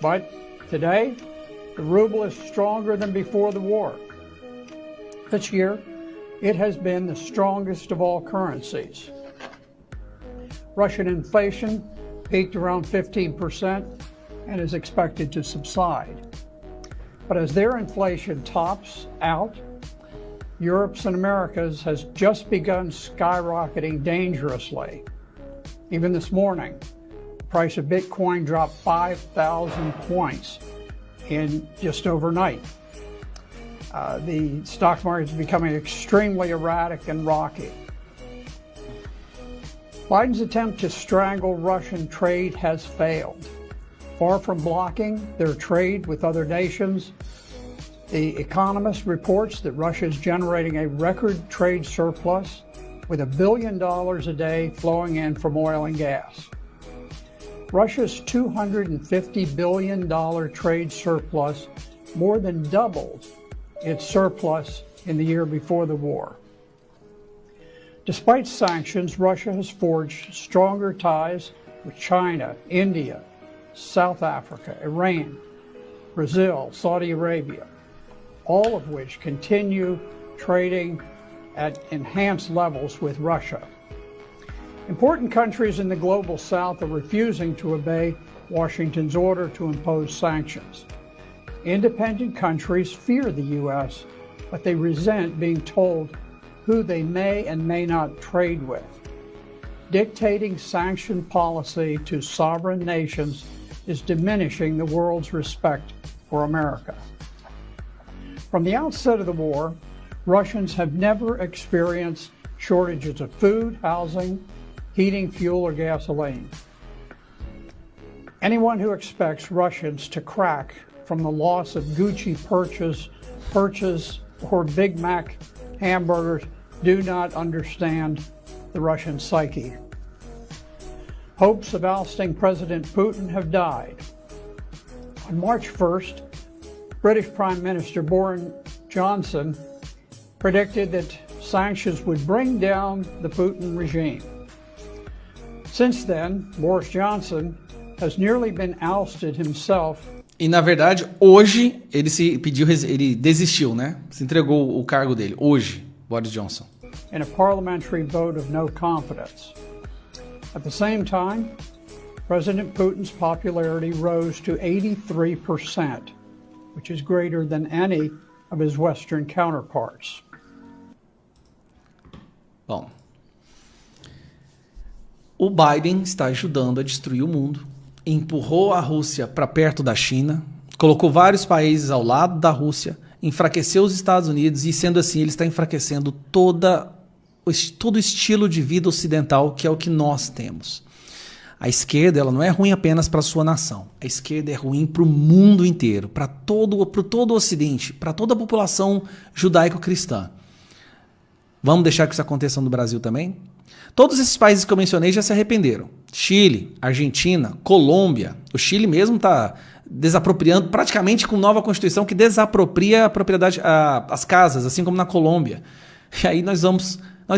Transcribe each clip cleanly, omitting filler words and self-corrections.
But today, the ruble is stronger than before the war. This year, it has been the strongest of all currencies. Russian inflation peaked around 15% and is expected to subside. But as their inflation tops out, Europe's and America's has just begun skyrocketing dangerously. Even this morning, the price of Bitcoin dropped 5,000 points in just overnight. The stock market is becoming extremely erratic and rocky. Biden's attempt to strangle Russian trade has failed. Far from blocking their trade with other nations, The Economist reports that Russia is generating a record trade surplus with $1 billion a day flowing in from oil and gas. Russia's $250 billion trade surplus more than doubled its surplus in the year before the war. Despite sanctions, Russia has forged stronger ties with China, India, South Africa, Iran, Brazil, Saudi Arabia, all of which continue trading at enhanced levels with Russia. Important countries in the global south are refusing to obey Washington's order to impose sanctions. Independent countries fear the U.S., but they resent being told who they may and may not trade with. Dictating sanction policy to sovereign nations is diminishing the world's respect for America. From the outset of the war, Russians have never experienced shortages of food, housing, heating, fuel, or gasoline. Anyone who expects Russians to crack from the loss of Gucci purchase or Big Mac hamburgers do not understand the Russian psyche. Hopes of ousting President Putin have died. On March 1st, British Prime Minister Boris Johnson predicted that sanctions would bring down the Putin regime. Since then, Boris Johnson has nearly been ousted himself. E na verdade, hoje ele desistiu, né? Se entregou o cargo dele hoje, Boris Johnson. In a parliamentary vote of no confidence. At the same time, President Putin's popularity rose to 83%, which is greater than any of his Western counterparts. Bom, o Biden está ajudando a destruir o mundo, empurrou a Rússia para perto da China, colocou vários países ao lado da Rússia, enfraqueceu os Estados Unidos e, sendo assim, ele está enfraquecendo todo o estilo de vida ocidental, que é o que nós temos. A esquerda, ela não é ruim apenas para a sua nação. A esquerda é ruim para o mundo inteiro, para todo o Ocidente, para toda a população judaico-cristã. Vamos deixar que isso aconteça no Brasil também? Todos esses países que eu mencionei já se arrependeram. Chile, Argentina, Colômbia. O Chile mesmo está desapropriando, praticamente com nova Constituição, que desapropria a propriedade, as casas, assim como na Colômbia. E aí nós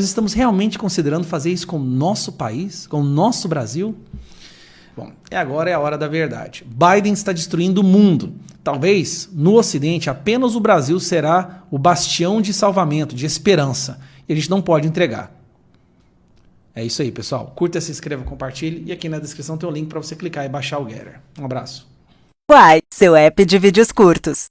estamos realmente considerando fazer isso com o nosso país, com o nosso Brasil? Bom, agora é a hora da verdade. Biden está destruindo o mundo. Talvez, no Ocidente, apenas o Brasil será o bastião de salvamento, de esperança. E a gente não pode entregar. É isso aí, pessoal. Curta, se inscreva, compartilhe. E aqui na descrição tem o link para você clicar e baixar o Getter. Um abraço. Uai, seu app de vídeos curtos.